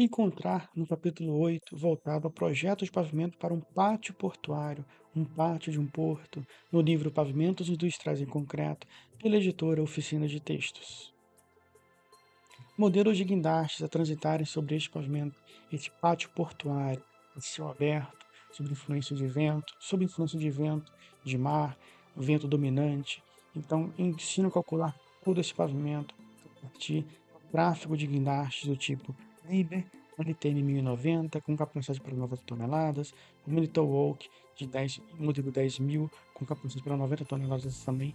encontrar no capítulo 8, voltado a projetos de pavimento para um pátio portuário, um pátio de um porto, no livro Pavimentos Industriais em Concreto, pela editora Oficina de Textos. Modelos de guindastes a transitarem sobre este pavimento, este pátio portuário, a céu aberto, sob influência de vento, de mar, vento dominante. Então, ensino a calcular todo esse pavimento a partir do tráfego de guindastes do tipo Liber, LTM 1090, com capacidade para 90 toneladas, o Military Oak de 10, modelo 10.000, com capacidade para 90 toneladas também,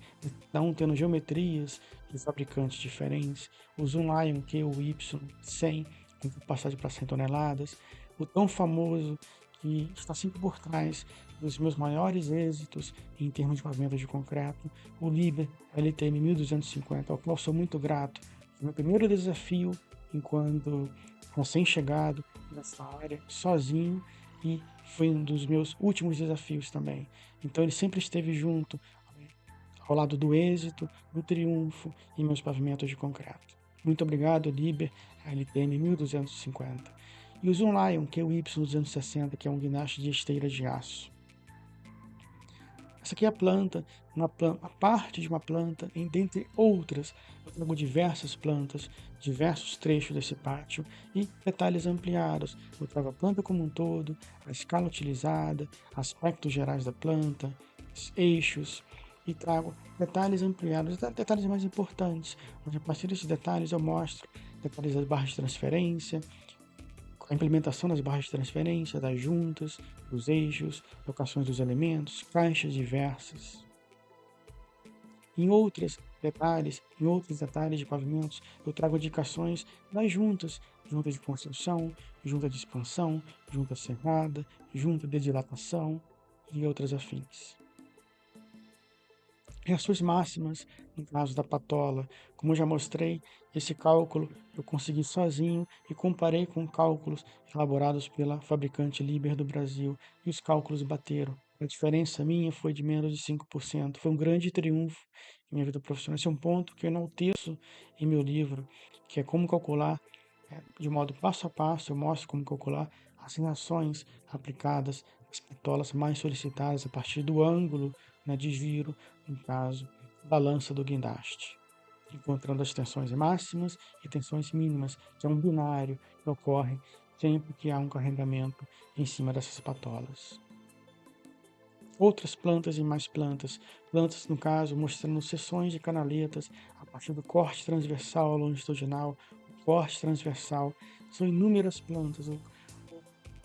não tendo geometrias de fabricantes diferentes, o Zoom Lion QY100, com capacidade para 100 toneladas, o tão famoso que está sempre por trás dos meus maiores êxitos em termos de pavimento de concreto, o Liber LTM 1250, ao qual sou muito grato. Foi meu primeiro desafio enquanto recém-chegado nessa área, sozinho, e foi um dos meus últimos desafios também. Então ele sempre esteve junto, ao lado do êxito, do triunfo em meus pavimentos de concreto. Muito obrigado, Liber, LTM 1250. E o Zoom Lion, que é o Y260, que é um guindaste de esteira de aço. Essa aqui é a planta, a parte de uma planta, e dentre outras, eu trago diversas plantas, diversos trechos desse pátio e detalhes ampliados. Eu trago a planta como um todo, a escala utilizada, aspectos gerais da planta, eixos, e trago detalhes ampliados, detalhes mais importantes, onde a partir desses detalhes eu mostro detalhes das barras de transferência, a implementação das barras de transferência, das juntas, dos eixos, locações dos elementos, caixas diversas. Em outros detalhes de pavimentos, eu trago indicações das juntas, junta de construção, junta de expansão, junta cerrada, junta de dilatação e outras afins. Reações máximas, no caso da patola, como eu já mostrei, esse cálculo eu consegui sozinho e comparei com cálculos elaborados pela fabricante Liber do Brasil e os cálculos bateram. A diferença minha foi de menos de 5%. Foi um grande triunfo em minha vida profissional. Esse é um ponto que eu enalteço em meu livro, que é como calcular de modo passo a passo. Eu mostro como calcular as reações aplicadas às patolas mais solicitadas a partir do ângulo, né, de giro, no caso, da lança do guindaste, encontrando as tensões máximas e tensões mínimas, que é um binário que ocorre sempre que há um carregamento em cima dessas patolas. Outras plantas e mais plantas, no caso mostrando seções de canaletas a partir do corte transversal longitudinal, o corte transversal, são inúmeras plantas.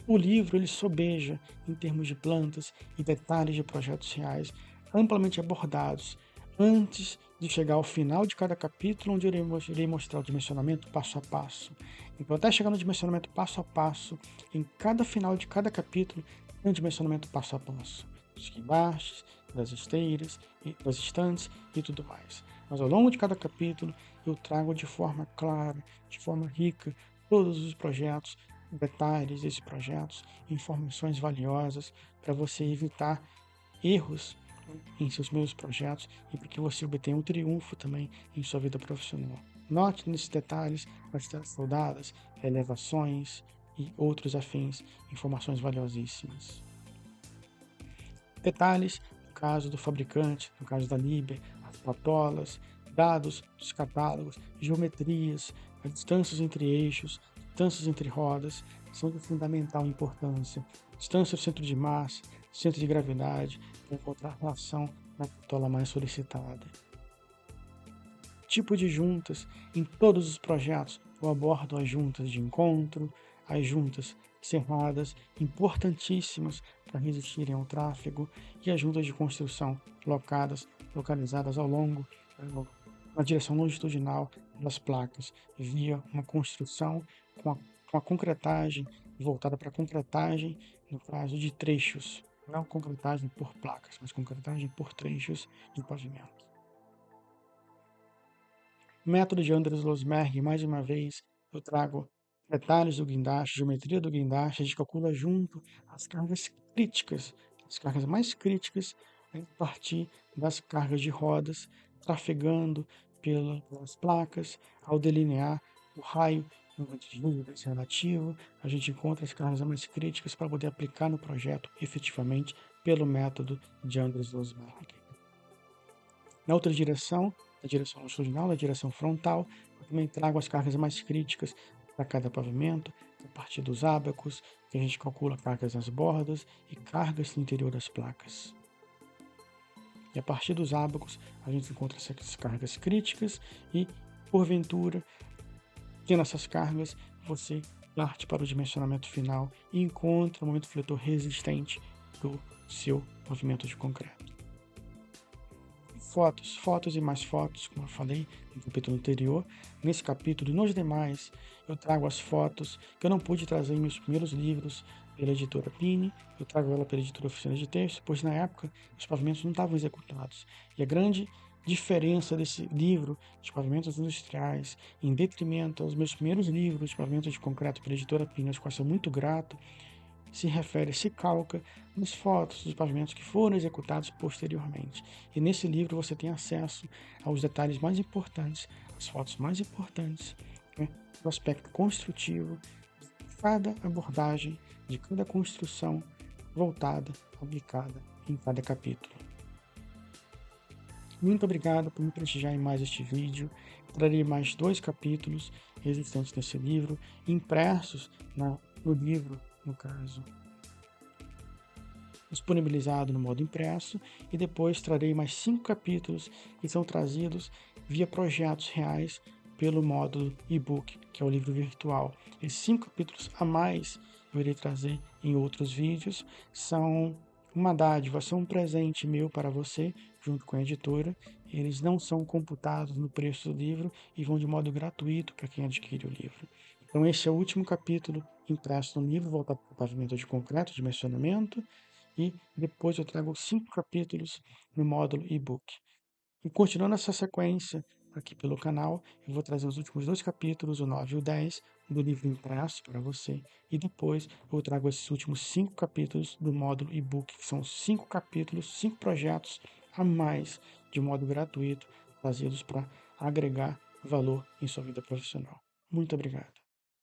O livro ele sobeja em termos de plantas e detalhes de projetos reais amplamente abordados antes de chegar ao final de cada capítulo, onde eu irei mostrar o dimensionamento passo a passo. Então, até chegar no dimensionamento passo a passo, em cada final de cada capítulo, tem um dimensionamento passo a passo. Dos guindastes, das esteiras, das estantes e tudo mais. Mas ao longo de cada capítulo, eu trago de forma clara, de forma rica, todos os projetos, detalhes desses projetos, informações valiosas para você evitar erros em seus meus projetos e para que você obtenha um triunfo também em sua vida profissional. Note nesses detalhes as estradas soldadas, elevações e outros afins, informações valiosíssimas. Detalhes no caso do fabricante, no caso da Liber, as patolas, dados dos catálogos, geometrias, as distâncias entre eixos, distâncias entre rodas, são de fundamental importância. Distância do centro de massa, centro de gravidade, para encontrar relação na patola mais solicitada. Tipo de juntas, em todos os projetos eu abordo as juntas de encontro, as juntas cerradas, importantíssimas para resistirem ao tráfego, e as juntas de construção localizadas ao longo, na direção longitudinal das placas, via uma construção com a concretagem, voltada para a concretagem, no caso de trechos, não concretagem por placas, mas concretagem por trechos de pavimento. Método de Anders Losmerg, mais uma vez, eu trago detalhes do guindaste, geometria do guindaste, a gente calcula junto as cargas críticas, as cargas mais críticas, a partir das cargas de rodas, trafegando pelas placas, ao delinear o raio no desvio relativo, a gente encontra as cargas mais críticas para poder aplicar no projeto efetivamente pelo método de Andreas Rosberg. Na outra direção, na direção longitudinal, na direção frontal, eu também trago as cargas mais críticas para cada pavimento, a partir dos ábacos, que a gente calcula cargas nas bordas e cargas no interior das placas. E a partir dos ábacos, a gente encontra essas cargas críticas e, porventura, tendo essas cargas, você parte para o dimensionamento final e encontra o momento fletor resistente do seu pavimento de concreto. Fotos e mais fotos, como eu falei no capítulo anterior. Nesse capítulo e nos demais, eu trago as fotos que eu não pude trazer em meus primeiros livros pela editora Pini, eu trago ela pela editora Oficina de Texto, pois na época os pavimentos não estavam executados. E a grande diferença desse livro de pavimentos industriais, em detrimento aos meus primeiros livros de pavimentos de concreto pela editora Pini, aos quais sou muito grato, se calca nas fotos dos pavimentos que foram executados posteriormente. E nesse livro você tem acesso aos detalhes mais importantes, as fotos mais importantes, né, do aspecto construtivo de cada abordagem, de cada construção voltada, aplicada em cada capítulo. Muito obrigado por me prestigiar em mais este vídeo. Trarei mais 2 capítulos existentes nesse livro, impressos no livro, no caso, disponibilizado no modo impresso, e depois trarei mais 5 capítulos que são trazidos via projetos reais pelo módulo e-book, que é o livro virtual. Esses 5 capítulos a mais eu irei trazer em outros vídeos, são uma dádiva, são um presente meu para você, junto com a editora. Eles não são computados no preço do livro e vão de modo gratuito para quem adquire o livro. Então esse é o último capítulo impresso no livro, voltado para o pavimento de concreto, dimensionamento, e depois eu trago 5 capítulos no módulo e-book. E continuando essa sequência aqui pelo canal, eu vou trazer os últimos 2 capítulos, o 9 e o 10, do livro impresso para você, e depois eu trago esses últimos 5 capítulos do módulo e-book, que são 5 capítulos, 5 projetos a mais, de modo gratuito, trazidos para agregar valor em sua vida profissional. Muito obrigado.